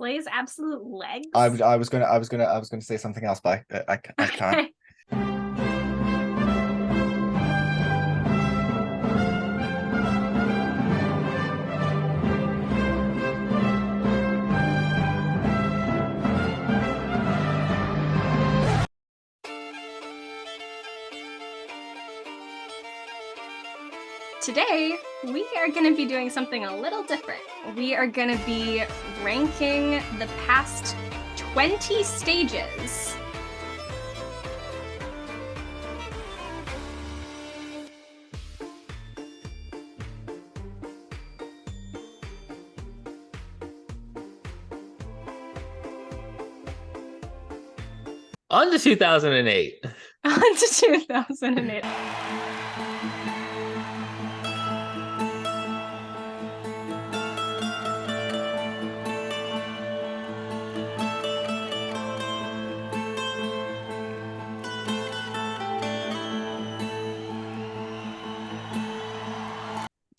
Slay's absolute legs. I was gonna say something else, but I can't. Okay. 'Today, we are going to be doing something a little different. We are going to be ranking the past 20 stages. On to 2008. On to 2008.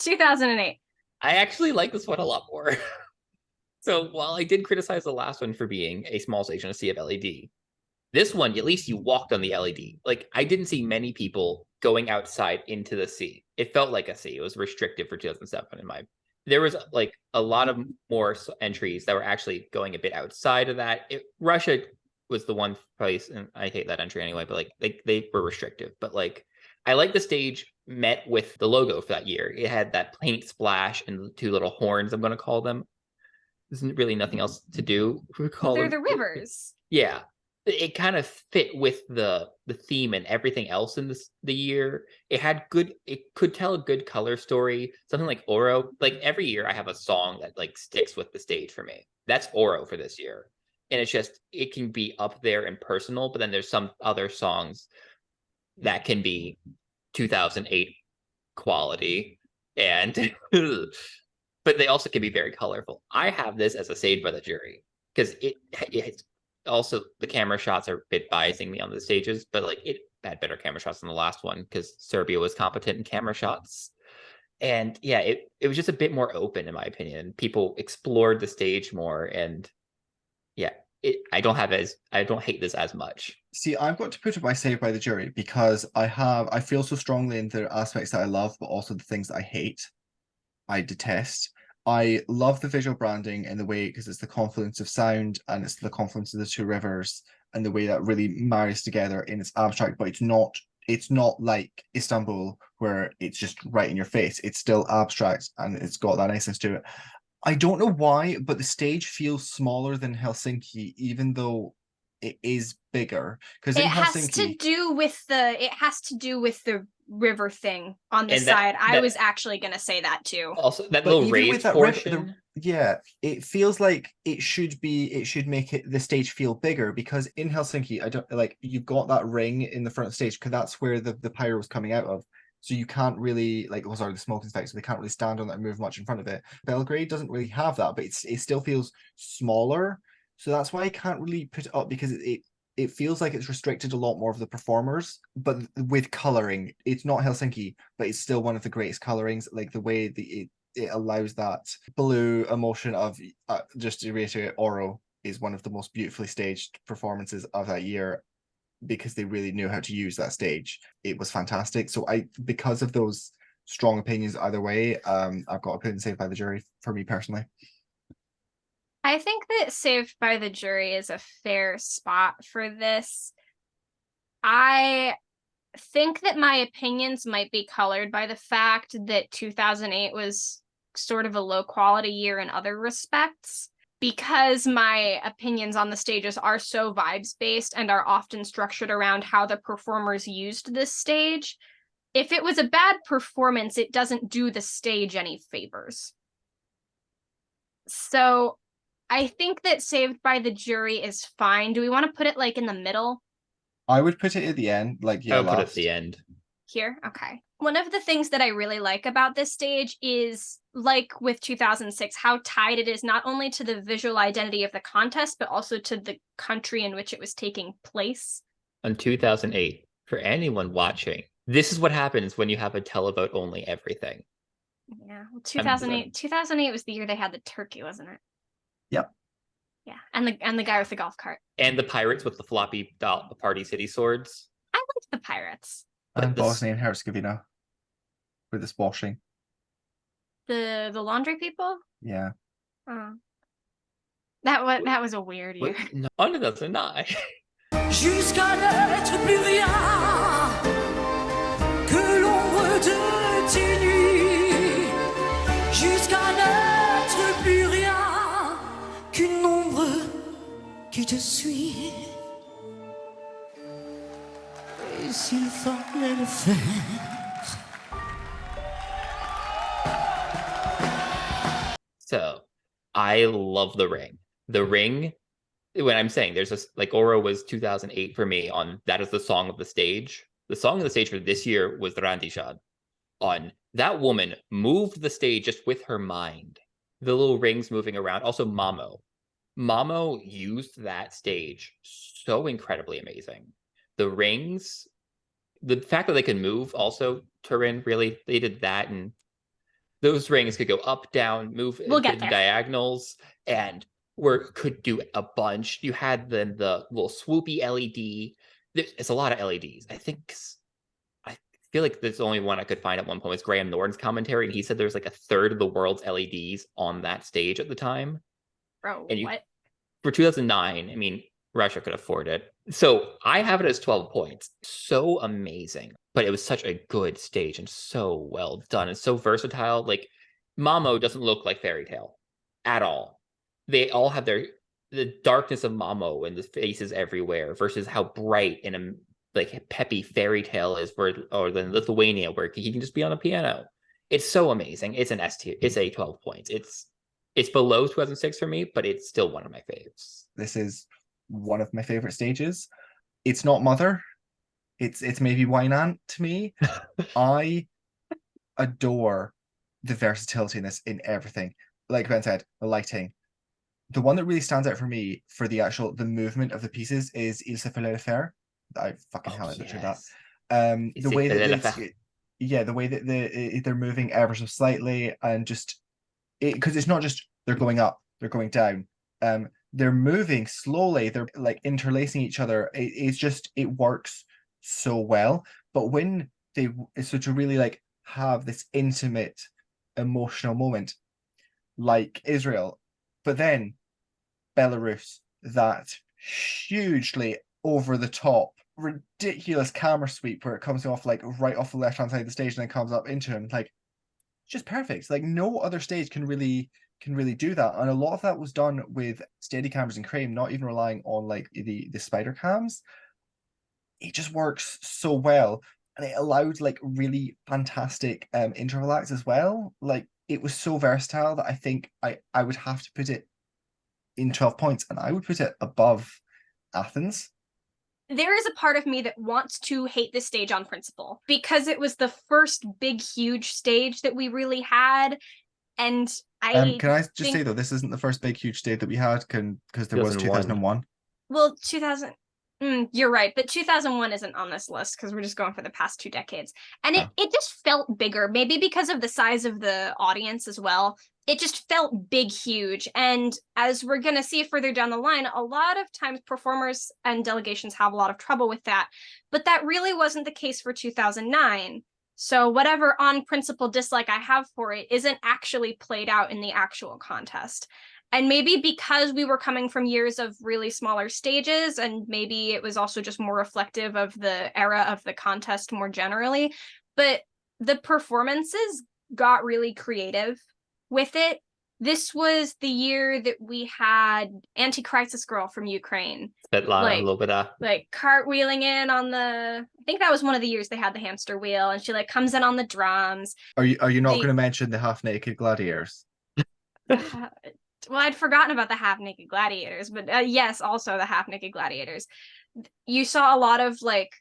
"2008. I actually like this one a lot more. So while I did criticize the last one for being a small stage and a sea of LED, this one, at least you walked on the LED. Like, I didn't see many people going outside into the sea. It felt like a sea. It was restrictive for 2007 in my... There was, like, a lot of more entries that were actually going a bit outside of that. Russia was the one place, and I hate that entry anyway, but, like, they were restrictive. But, like, I like the stage met with the logo for that year. It had that paint splash and the two little horns, I'm going to call them. There's really nothing else to do. They're the rivers. Yeah. It kind of fit with the theme and everything else in the year. It could tell a good color story. Something like Oro. Like, every year I have a song that, like, sticks with the stage for me. That's Oro for this year. And it's just, it can be up there and personal, but then there's some other songs that can be 2008 quality, and but they also can be very colorful. I have this as a Saved by the Jury because it's also, the camera shots are a bit biasing me on the stages, but like, it had better camera shots than the last one because Serbia was competent in camera shots. And yeah, it was just a bit more open, in my opinion. People explored the stage more, and yeah, I don't hate this as much. See, I've got to put it by Saved by the Jury because I feel so strongly in the aspects that I love, but also the things that I hate, I detest. I love the visual branding in the way, because it's the confluence of sound and it's the confluence of the two rivers and the way that really marries together in its abstract, but it's not like Istanbul where it's just right in your face. It's still abstract and it's got that niceness to it. I don't know why, but the stage feels smaller than Helsinki, even though it is bigger. Because in It has Helsinki, to do with the river thing on the And side. I that was actually going to say that too. also, that but little even raised with that portion. yeah, it feels like it should make the stage feel bigger, because in Helsinki, I don't like, you've got that ring in the front of the stage because that's where the pyro is coming out of. So you can't really, like, oh sorry, the smoke effect, so they can't really stand on that and move much in front of it. Belgrade doesn't really have that, but it still feels smaller. So that's why I can't really put it up, because it feels like it's restricted a lot more of the performers, but with coloring. It's not Helsinki, but it's still one of the greatest colorings. Like, the way it allows that blue emotion of, just to reiterate, Oro is one of the most beautifully staged performances of that year, because they really knew how to use that stage. It was fantastic. So because of those strong opinions either way, I've got to put in Saved by the Jury for me personally. I think that Saved by the Jury is a fair spot for this. I think that my opinions might be colored by the fact that 2008 was sort of a low quality year in other respects, because my opinions on the stages are so vibes based and are often structured around how the performers used this stage. If it was a bad performance, it doesn't do the stage any favors. So I think that Saved by the Jury is fine. Do we want to put it like in the middle? I would put it at the end, like, I yeah, would put it at last. the end. Here? Okay. One of the things that I really like about this stage is, like with 2006, how tied it is not only to the visual identity of the contest, but also to the country in which it was taking place. On 2008, for anyone watching, this is what happens when you have a televote only everything. Yeah, well, 2008 was the year they had the turkey, wasn't it? Yep. And the guy with the golf cart. And the pirates with the floppy Party City swords. I liked the pirates. And Bosnia and Herzegovina with its washing. The laundry people? Yeah. Oh. That was a weird year. No, on 2009. Jusqu'à n'être plus rien que l'ombre de tes nuits. Jusqu'à n'être plus rien qu'une ombre qui te suit. Et s'il fallait le faire. So, I love The Ring. The Ring, when I'm saying there's this, like, Oro was 2008 for me on that is the song of the stage. The song of the stage for this year was Randishad. On that woman moved the stage just with her mind. The little rings moving around. Also, Mamo. Mamo used that stage so incredibly amazing. The rings, the fact that they can move also, Turin, really, they did that. And those rings could go up, down, move diagonals, and could do a bunch. You had the little swoopy LED. It's a lot of LEDs. I feel like there's only one I could find at one point was Graham Norton's commentary, and he said there's like a third of the world's LEDs on that stage at the time. Bro, and what? For 2009, I mean, Russia could afford it. So I have it as 12 points. So amazing. But it was such a good stage and so well done and so versatile. Like, Mamo doesn't look like Fairy Tale at all. They all have the darkness of Mamo and the faces everywhere versus how bright and like peppy Fairy Tale is or then Lithuania, where he can just be on a piano. It's so amazing. It's an S tier. It's a 12 points. It's below 2006 for me, but it's still one of my faves. This is one of my favorite stages. It's not Mother. It's maybe Wynant to me. I adore the versatility in this, in everything. Like Ben said, the lighting. The one that really stands out for me for the movement of the pieces is Il se fait faire. I fucking hell, I butchered that. The way that they're moving ever so slightly, and just because it's not just they're going up, they're going down. They're moving slowly. They're like interlacing each other. It works so well. But when to really like have this intimate, emotional moment, like Israel, but then Belarus, that hugely over the top, ridiculous camera sweep where it comes off like right off the left hand side of the stage and then comes up into him, like just perfect. Like no other stage can really do that, and a lot of that was done with steady cameras and Crane, not even relying on like the spider cams. It just works so well, and it allowed like really fantastic interval acts as well. Like it was so versatile that I think I would have to put it in 12 points, and I would put it above Athens. There is a part of me that wants to hate this stage on principle because it was the first big, huge stage that we really had. And can I just say though, this isn't the first big, huge stage that we had, because there was 2001. Well, 2000. You're right, but 2001 isn't on this list because we're just going for the past 2 decades. And it just felt bigger, maybe because of the size of the audience as well. It just felt big, huge. And as we're going to see further down the line, a lot of times performers and delegations have a lot of trouble with that. But that really wasn't the case for 2009. So whatever on principle dislike I have for it isn't actually played out in the actual contest. And maybe because we were coming from years of really smaller stages, and maybe it was also just more reflective of the era of the contest more generally, but the performances got really creative with it. This was the year that we had Anti-Crisis Girl from Ukraine. Like cartwheeling in on I think that was one of the years they had the hamster wheel, and she like comes in on the drums. Are you not going to mention the half-naked gladiators? Well, I'd forgotten about the half-naked gladiators, but yes, also the half-naked gladiators. You saw a lot of like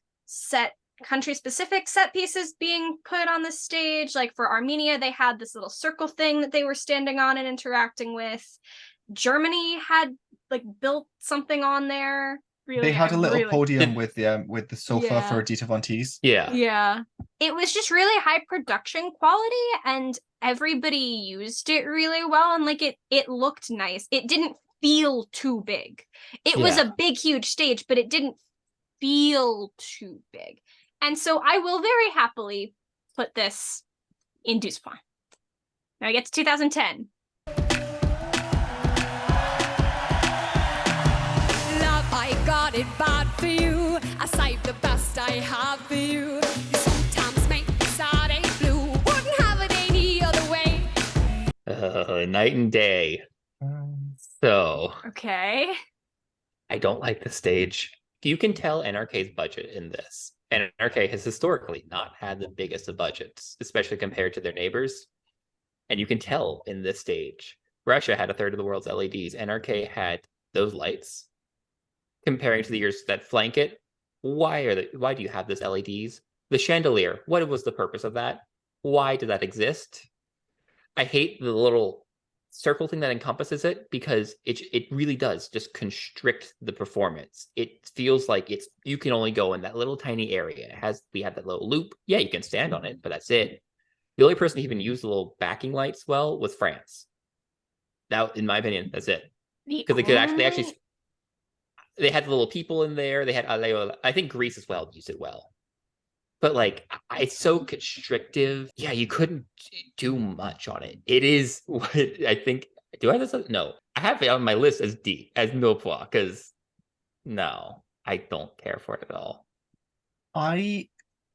country-specific set pieces being put on the stage. Like for Armenia, they had this little circle thing that they were standing on and interacting with. Germany had like built something on there. Really, they had a little podium with the sofa for Dita Von Teese. Yeah. It was just really high production quality, and everybody used it really well, and like it looked nice. It didn't feel too big. It was Yeah. a big, huge stage, but it didn't feel too big. And so I will very happily put this in Duspoint. Now I get to 2010. Love, I got it bad for you. I saved the best I have for you. You sometimes make me sad and blue. Wouldn't have it any other way. Night and day. So Okay. I don't like the stage. You can tell NRK's budget in this. NRK has historically not had the biggest of budgets, especially compared to their neighbors. And you can tell in this stage. Russia had a third of the world's LEDs. NRK had those lights. Comparing to the years that flank it, why do you have those LEDs? The chandelier, what was the purpose of that? Why did that exist? I hate the little circle thing that encompasses it because it really does just constrict the performance. It feels like you can only go in that little tiny area. We have that little loop. Yeah, you can stand on it, but that's it. The only person who even used the little backing lights well was France. Now, in my opinion, that's it. Because they could actually they had the little people in there. They had I think Greece as well used it well. But like, it's so constrictive. Yeah, you couldn't do much on it. It is what I think. Do I have this? No, I have it on my list as D, as Milpois, because no, I don't care for it at all. I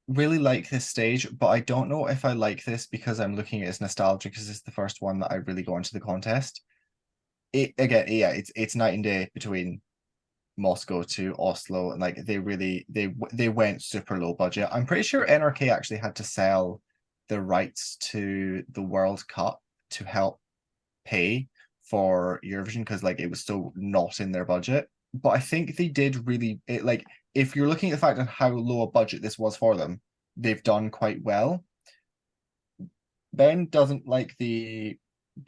really like this stage, but I don't know if I like this because I'm looking at it as nostalgia because it's the first one that I really go into the contest. It's night and day between Moscow to Oslo, and like they went super low budget. I'm pretty sure NRK actually had to sell the rights to the World Cup to help pay for Eurovision because like it was still not in their budget. But I think they did really like if you're looking at the fact of how low a budget this was for them, they've done quite well. Ben doesn't like the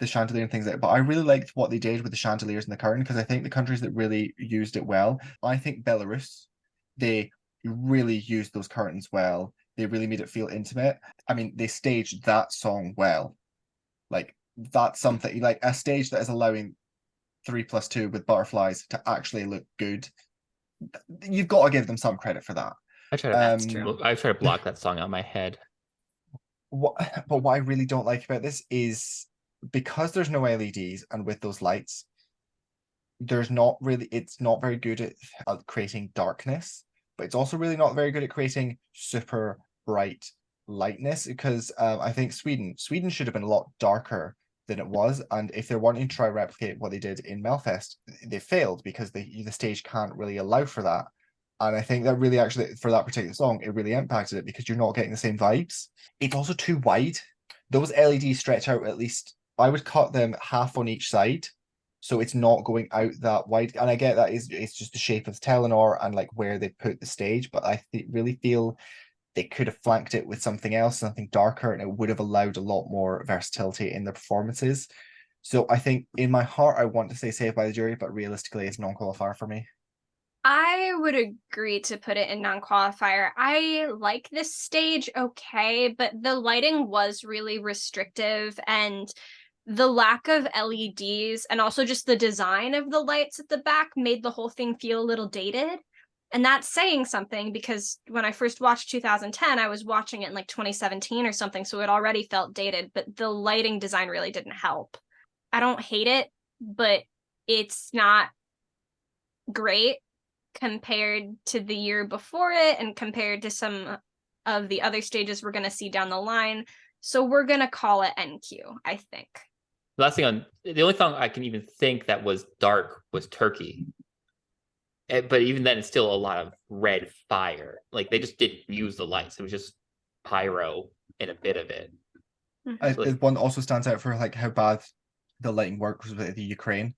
chandelier and things like that, but I really liked what they did with the chandeliers and the curtain because I think the countries that really used it well, I think Belarus, they really used those curtains well. They really made it feel intimate. I mean, they staged that song well. Like that's something like a stage that is allowing 3+2 with butterflies to actually look good. You've got to give them some credit for that. I try to block that song out of my head. But what I really don't like about this is because there's no LEDs and with those lights, it's not very good at creating darkness, but it's also really not very good at creating super bright lightness because I think Sweden should have been a lot darker than it was, and if they're wanting to try replicate what they did in Melfest, they failed because the stage can't really allow for that. And I think that really actually for that particular song, it really impacted it because you're not getting the same vibes. It's also too wide. Those LEDs stretch out at least, I would cut them half on each side. So it's not going out that wide. And I get that it's just the shape of Telenor and like where they put the stage. But I really feel they could have flanked it with something else, something darker, and it would have allowed a lot more versatility in the performances. So I think in my heart, I want to say Saved by the Jury, but realistically, it's non-qualifier for me. I would agree to put it in non-qualifier. I like this stage okay, but the lighting was really restrictive and the lack of LEDs and also just the design of the lights at the back made the whole thing feel a little dated. And that's saying something because when I first watched 2010, I was watching it in like 2017 or something, so it already felt dated, but the lighting design really didn't help. I don't hate it, but it's not great compared to the year before it and compared to some of the other stages we're going to see down the line. So we're going to call it NQ, I think. The only song I can even think that was dark was Turkey. But even then, it's still a lot of red fire. Like they just didn't use the lights. It was just pyro and a bit of it. One also stands out for like how bad the lighting work was with the Ukraine.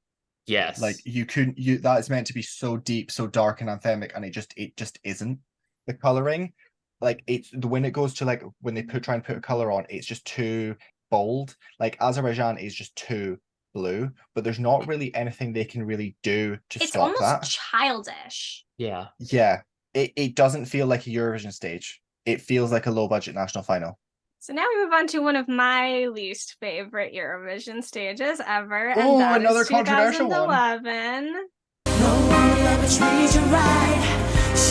Yes. Like that is meant to be so deep, so dark and anthemic, and it just isn't. The coloring, like when it goes to like when they try and put a color on, it's just too bold. Like Azerbaijan is just too blue, but there's not really anything they can really do to stop that. It's almost childish. Yeah. Yeah. It doesn't feel like a Eurovision stage. It feels like a low budget national final. So now we move on to one of my least favorite Eurovision stages ever, and Oh, that another is controversial one. 2011. No one will ever treat you right.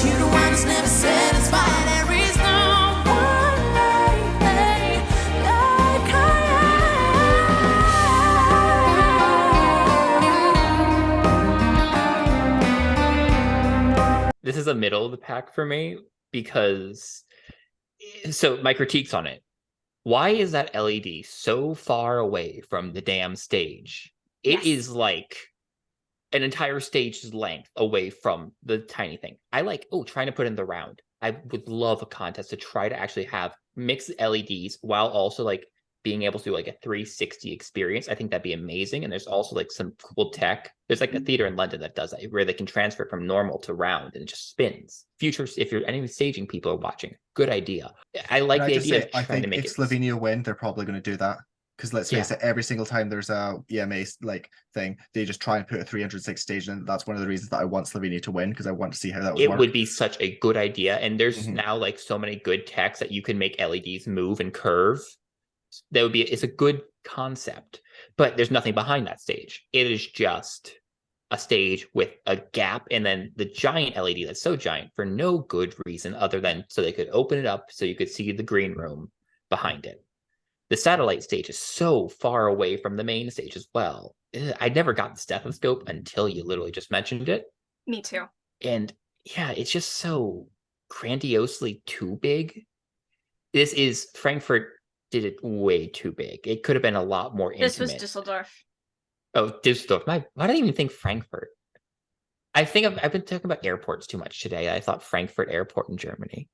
You're the one who's never satisfied. There is no one like I. This is a middle of the pack for me because, so my critiques on it. Why is that LED so far away from the damn stage? It Yes. is like an entire stage's length away from the tiny thing. I like, trying to put in the round. I would love a contest to try to actually have mixed LEDs while also like being able to do like a 360 experience. I think that'd be amazing. And there's also like some cool tech. There's like a theater in London that does that, where they can transfer from normal to round and it just spins. Futures, if you're any staging people are watching, good idea. I like the idea of trying to make if it. Slovenia win, they're probably going to do that. Because let's face it, every single time there's a EMA like thing, they just try and put a 306 stage in. That's one of the reasons that I want Slovenia to win, because I want to see how that would work. It would be such a good idea. And there's now like so many good techs that you can make LEDs move and curve. That would be, it's a good concept, but there's nothing behind that stage. It is just a stage with a gap and then the giant LED that's so giant for no good reason other than so they could open it up so you could see the green room behind it. The satellite stage is so far away from the main stage as well. I never got the stethoscope until you literally just mentioned it. Me too. And yeah, it's just so grandiosely too big. This is, Frankfurt did it way too big. It could have been a lot more intimate. This was Düsseldorf. Oh, Düsseldorf. Why did I even think Frankfurt? I think I've been talking about airports too much today. I thought Frankfurt Airport in Germany.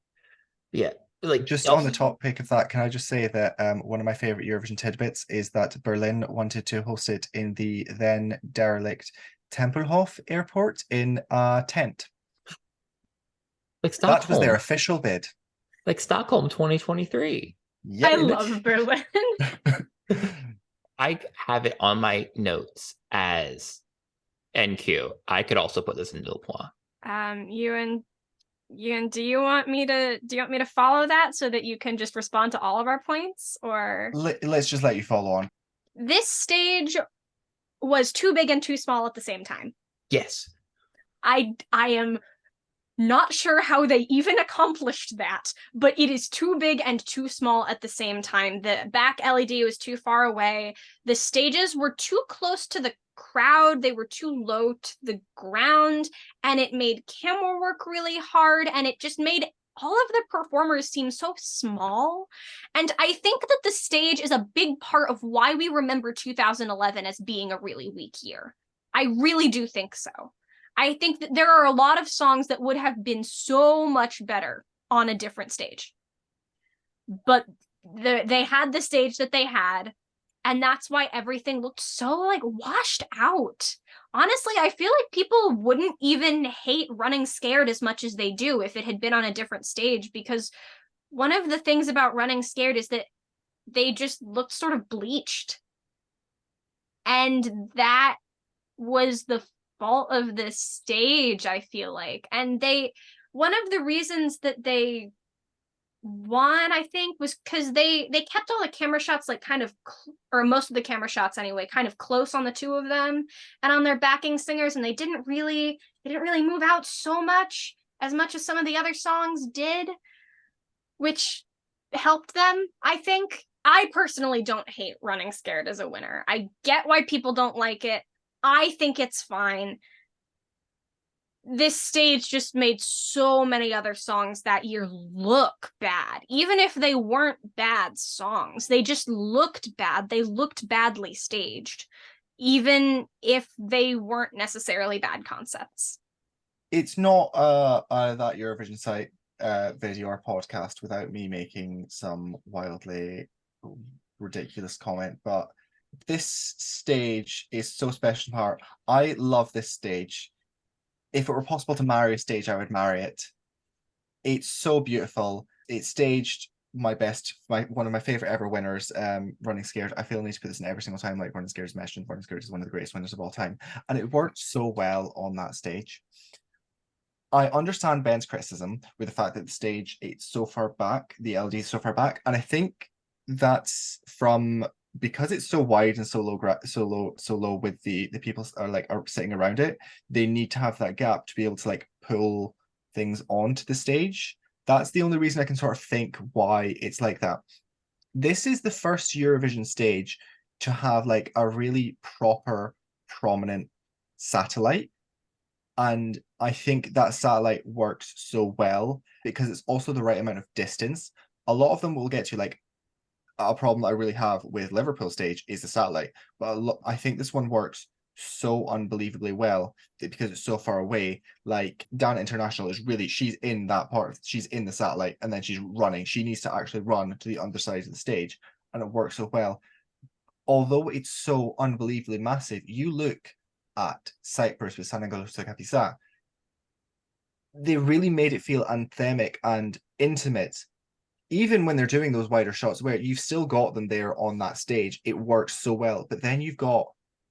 Yeah. Like just on the topic of that, can I just say that one of my favorite Eurovision tidbits is that Berlin wanted to host it in the then derelict Tempelhof airport in a tent. Like Stockholm. That was their official bid. Like Stockholm 2023. Yeah, I love Berlin. I have it on my notes as NQ. I could also put this in Le Point. Euan, do you want me to follow that so that you can just respond to all of our points, or let's just let you follow on? This stage was too big and too small at the same time. Yes. I am not sure how they even accomplished that, but it is too big and too small at the same time. The back LED was too far away. The stages were too close to the crowd. They were too low to the ground, and it made camera work really hard, and it just made all of the performers seem so small. And I think that the stage is a big part of why we remember 2011 as being a really weak year. I really do think so. I think that there are a lot of songs that would have been so much better on a different stage. But they had the stage that they had, and that's why everything looked so like washed out. Honestly, I feel like people wouldn't even hate Running Scared as much as they do if it had been on a different stage, because one of the things about Running Scared is that they just looked sort of bleached. And that was the fault of this stage, I feel like. And one of the reasons that they won, I think, was because they kept all the camera shots like kind of or most of the camera shots anyway, kind of close on the two of them and on their backing singers, and they didn't really move out so much as some of the other songs did, which helped them, I think. I personally don't hate Running Scared as a winner. I get why people don't like it. I think it's fine. This stage just made so many other songs that year look bad. Even if they weren't bad songs, they just looked bad. They looked badly staged, even if they weren't necessarily bad concepts. It's not that Eurovision site video or podcast without me making some wildly ridiculous comment, but this stage is so special in heart. I love this stage. If it were possible to marry a stage, I would marry it. It's so beautiful. It staged one of my favorite ever winners, Running Scared. I feel I need to put this in every single time, like Running Scared is mentioned. Running Scared is one of the greatest winners of all time, and it worked so well on that stage. I understand Ben's criticism with the fact that the stage, it's so far back, the LED is so far back, and I think that's from, because it's so wide and so low with the people are sitting around it, they need to have that gap to be able to like pull things onto the stage. That's the only reason I can sort of think why it's like that. This is the first Eurovision stage to have like a really proper, prominent satellite. And I think that satellite works so well because it's also the right amount of distance. A lot of them will get to like a problem that I really have with Liverpool stage is the satellite, but I think this one works so unbelievably well because it's so far away. Like Dan International is really, she's in that part, she's in the satellite and then she's running. She needs to actually run to the underside of the stage, and it works so well. Although it's so unbelievably massive, you look at Cyprus with Sanangolo Kapisa, they really made it feel anthemic and intimate. Even when they're doing those wider shots where you've still got them there on that stage, it works so well. But then you've got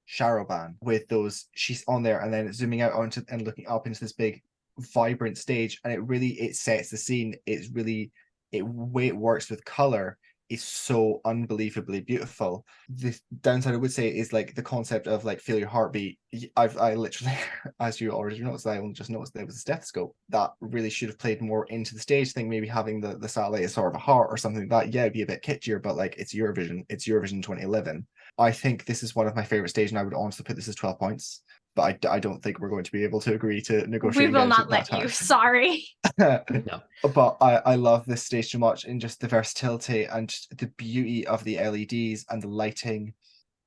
Sharoban with those, she's on there and then zooming out onto and looking up into this big vibrant stage, and it sets the scene. It's really, it way it works with color is so unbelievably beautiful. The downside I would say is like the concept of like feel your heartbeat. I literally, as you already noticed, I only just noticed there was a stethoscope that really should have played more into the stage. I think maybe having the satellite as sort of a heart or something like that, yeah, it'd be a bit kitschy, but like it's Eurovision 2011. I think this is one of my favorite stages, and I would honestly put this as 12 points. But I don't think we're going to be able to agree to negotiate. We will against not it that let you. time. Sorry. No. But I love this stage so much, and just the versatility and just the beauty of the LEDs and the lighting.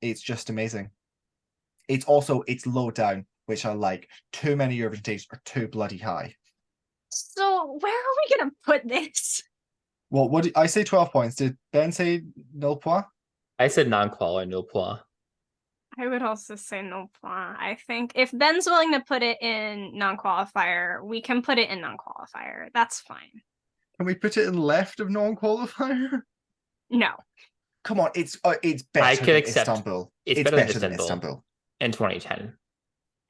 It's just amazing. It's low down, which I like. Too many Eurovision stages are too bloody high. So where are we gonna put this? Well, what did I say? 12 points. Did Ben say nil point? I said non-qual or nil point. I would also say no point. I think if Ben's willing to put it in non-qualifier, we can put it in non-qualifier. That's fine. Can we put it in left of non-qualifier? No. Come on, it's better I could than accept Istanbul. it's better than Istanbul in 2010.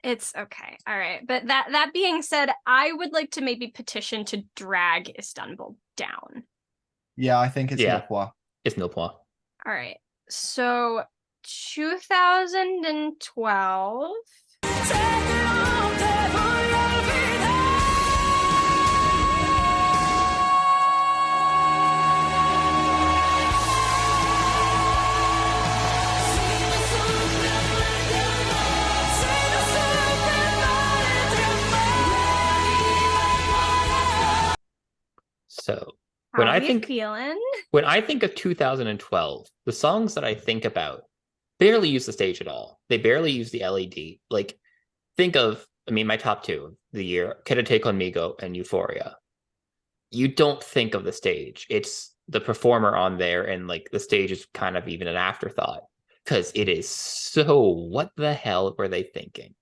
It's okay. All right. But that being said, I would like to maybe petition to drag Istanbul down. Yeah, I think it's nil point. It's nil point. All right. So 2012. So How are you feeling? When I think of 2012, the songs that I think about barely use the stage at all. They barely use the LED. Like, think of, my top two of the year, Quédate Conmigo and Euphoria. You don't think of the stage. It's the performer on there, and like the stage is kind of even an afterthought because it is so, what the hell were they thinking?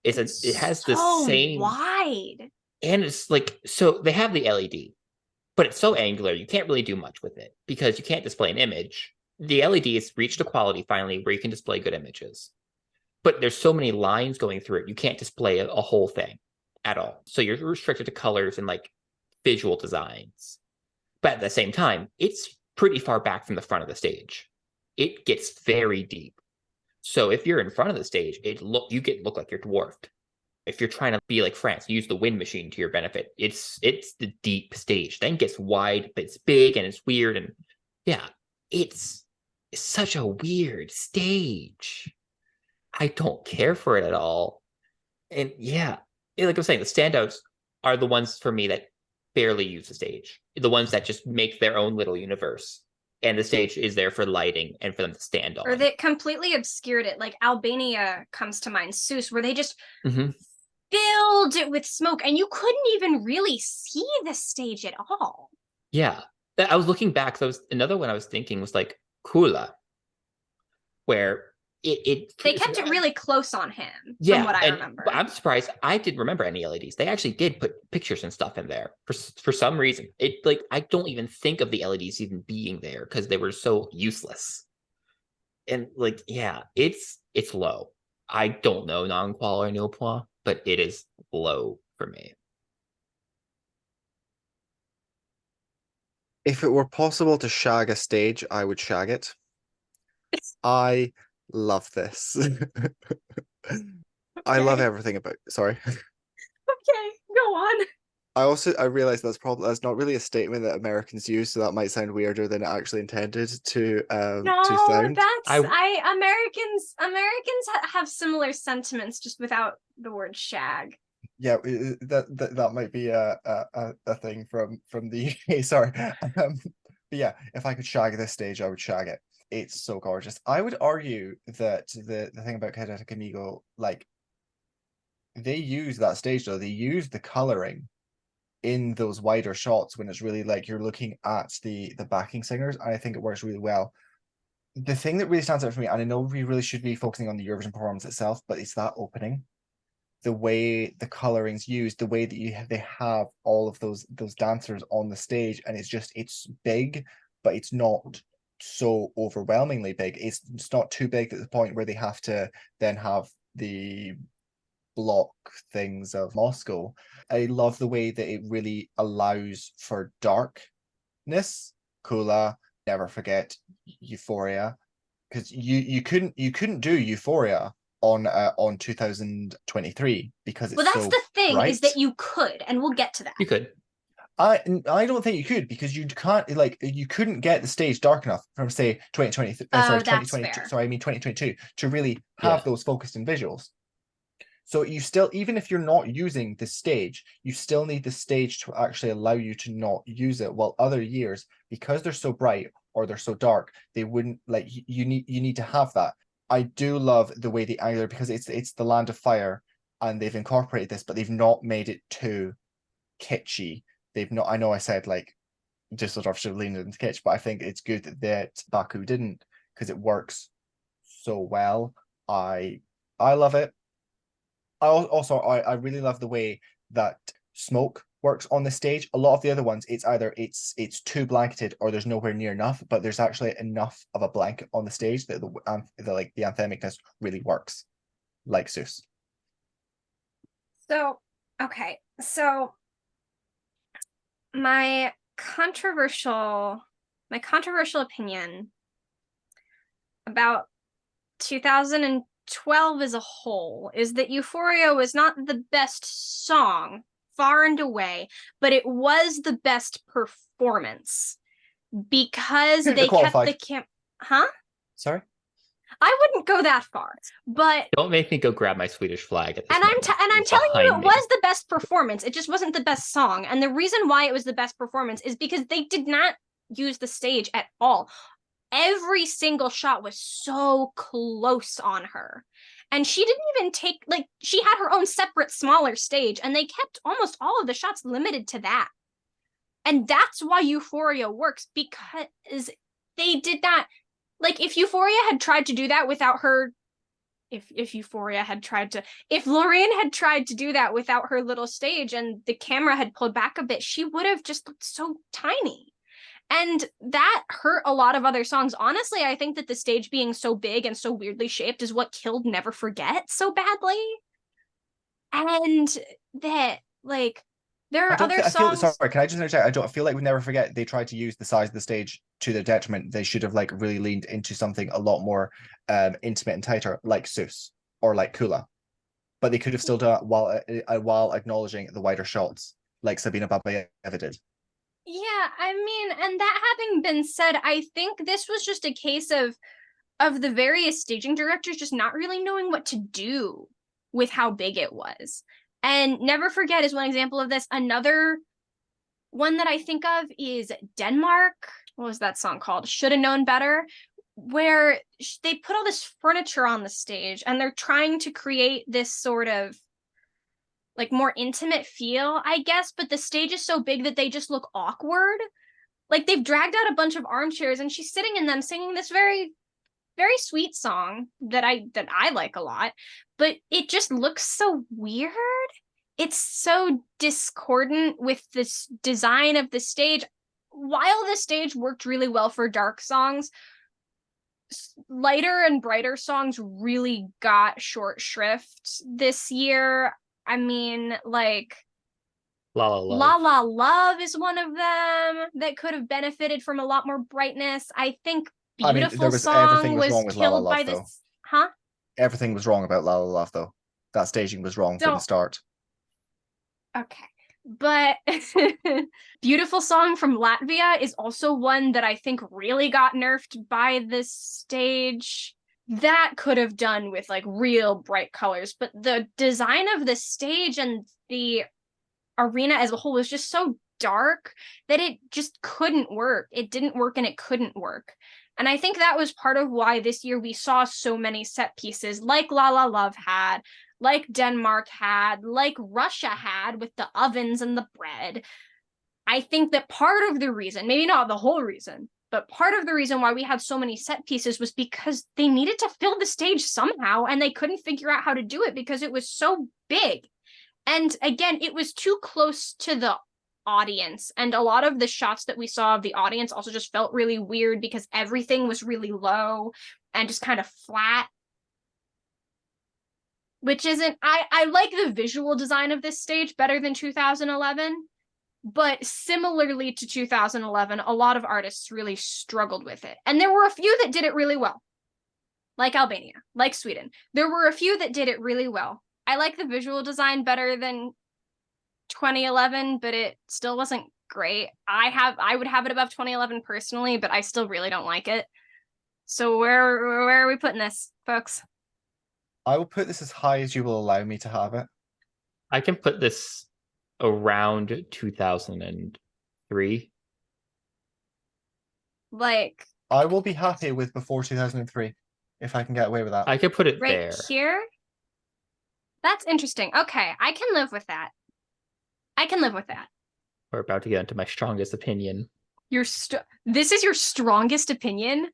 It has the same wide. And it's like, so they have the LED, but it's so angular, you can't really do much with it because you can't display an image. The LED has reached a quality finally where you can display good images, but there's so many lines going through it, you can't display a whole thing at all. So you're restricted to colors and like visual designs. But at the same time, it's pretty far back from the front of the stage. It gets very deep. So if you're in front of the stage, you look like you're dwarfed. If you're trying to be like France, use the wind machine to your benefit. It's the deep stage. Then it gets wide, but it's big and it's weird. And yeah, it's such a weird stage. I don't care for it at all. And yeah, like I'm saying, the standouts are the ones for me that barely use the stage. The ones that just make their own little universe. And the stage is there for lighting and for them to stand on. Or they completely obscured it. Like Albania comes to mind, Seuss, where they just filled it with smoke and you couldn't even really see the stage at all. Yeah. I was looking back. So another one I was thinking was like Kula, where they kept it really close on him, from what I remember. I'm surprised I didn't remember any LEDs. They actually did put pictures and stuff in there for some reason. I don't even think of the LEDs even being there because they were so useless. And like, yeah, it's low. I don't know non-qual or nil point, but it is low for me. If it were possible to shag a stage, I would shag it. I love this. I love Okay. everything about. Sorry. Okay, go on. I realize that's not really a statement that Americans use, so that might sound weirder than it actually intended to No, sound. that's Americans have similar sentiments just without the word shag. Yeah, that might be a thing from the UK. Sorry. But yeah, if I could shag this stage, I would shag it. It's so gorgeous. I would argue that the thing about Kinetic Amigo, like they use that stage though, they use the coloring in those wider shots when it's really like you're looking at the backing singers, and I think it works really well. The thing that really stands out for me, and I know we really should be focusing on the Eurovision performance itself, but it's that opening, the way the coloring's used, the way that they have all of those dancers on the stage, and it's big, but it's not so overwhelmingly big. It's not too big at the point where they have to then have the block things of Moscow. I love the way that it really allows for darkness. Kula, never forget Euphoria, because you couldn't do Euphoria on 2023 because it's Well, that's so the thing, bright. is that you could, and we'll get to that. You could. I don't think you could, because you can't, like, you couldn't get the stage dark enough from say 2020 sorry That's 2022 fair. sorry I mean 2022 to really have those focused in visuals. So you still, even if you're not using the stage, you still need the stage to actually allow you to not use it. While other years, because they're so bright or they're so dark, they wouldn't, like, you need to have that. I do love the way the angular, because it's the land of fire, and they've incorporated this, but they've not made it too kitschy. They've not, I know I said like Düsseldorf should have leaned into kitsch, but I think it's good that Baku didn't, because it works so well. I love it. I really love the way that smoke works on the stage. A lot of the other ones, it's either it's too blanketed or there's nowhere near enough, but there's actually enough of a blanket on the stage that the anthemicness really works, like Seuss. So, okay. So my controversial opinion about 2012 as a whole is that Euphoria was not the best song, far and away, but it was the best performance, because they kept the camp. Huh? Sorry? I wouldn't go that far, but Don't make me go grab my Swedish flag at this and moment. I'm It's telling you, behind it me. was the best performance. It just wasn't the best song. And the reason why it was the best performance is because they did not use the stage at all. Every single shot was so close on her. And she didn't even take, like, she had her own separate, smaller stage, and they kept almost all of the shots limited to that. And that's why Euphoria works, because they did that. Like, if Euphoria had tried to do that without her, if Euphoria had tried to, if Lorraine had tried to do that without her little stage and the camera had pulled back a bit, she would have just looked so tiny. And that hurt a lot of other songs. Honestly, I think that the stage being so big and so weirdly shaped is what killed Never Forget so badly. And that, like, there are other songs. Sorry, can I just interject? I don't feel like we Never Forget they tried to use the size of the stage to their detriment. They should have like really leaned into something a lot more intimate and tighter, like Seuss or like Kula. But they could have still done it while acknowledging the wider shots, like Sabina Babayeva did. Yeah, I mean, and that having been said, I think this was just a case of the various staging directors just not really knowing what to do with how big it was. And Never Forget is one example of this. Another one that I think of is Denmark. What was that song called? Should Have Known Better, where they put all this furniture on the stage and they're trying to create this sort of like more intimate feel, I guess, but the stage is so big that they just look awkward. Like, they've dragged out a bunch of armchairs and she's sitting in them singing this very, very sweet song that I like a lot, but it just looks so weird. It's so discordant with this design of the stage. While the stage worked really well for dark songs, lighter and brighter songs really got short shrift this year. I mean, like, La La Love. La La Love is one of them that could have benefited from a lot more brightness. I think I mean, Beautiful everything Song was wrong was with La La killed Love, by though. this. Huh? Everything was wrong about La La Love, though. That staging was wrong from the Don't. start. Okay. But Beautiful Song from Latvia is also one that I think really got nerfed by this stage. That could have done with like real bright colors, but the design of the stage and the arena as a whole was just so dark that it just couldn't work. It didn't work and it couldn't work. And I think that was part of why this year we saw so many set pieces like La La Love had, like Denmark had, like Russia had with the ovens and the bread. I think that part of the reason, maybe not the whole reason, but part of the reason why we had so many set pieces was because they needed to fill the stage somehow and they couldn't figure out how to do it because it was so big. And again, it was too close to the audience. And a lot of the shots that we saw of the audience also just felt really weird because everything was really low and just kind of flat. Which isn't, I like the visual design of this stage better than 2011. But similarly to 2011, a lot of artists really struggled with it. And there were a few that did it really well. Like Albania, like Sweden. There were a few that did it really well. I like the visual design better than 2011, but it still wasn't great. I would have it above 2011 personally, but I still really don't like it. So where are we putting this, folks? I will put this as high as you will allow me to have it. I can put this around 2003. Like I will be happy with before 2003 if I can get away with that. I could put it right there. here? That's interesting. Okay, I can live with that. I can live with that. We're about to get into my strongest opinion. This is your strongest opinion?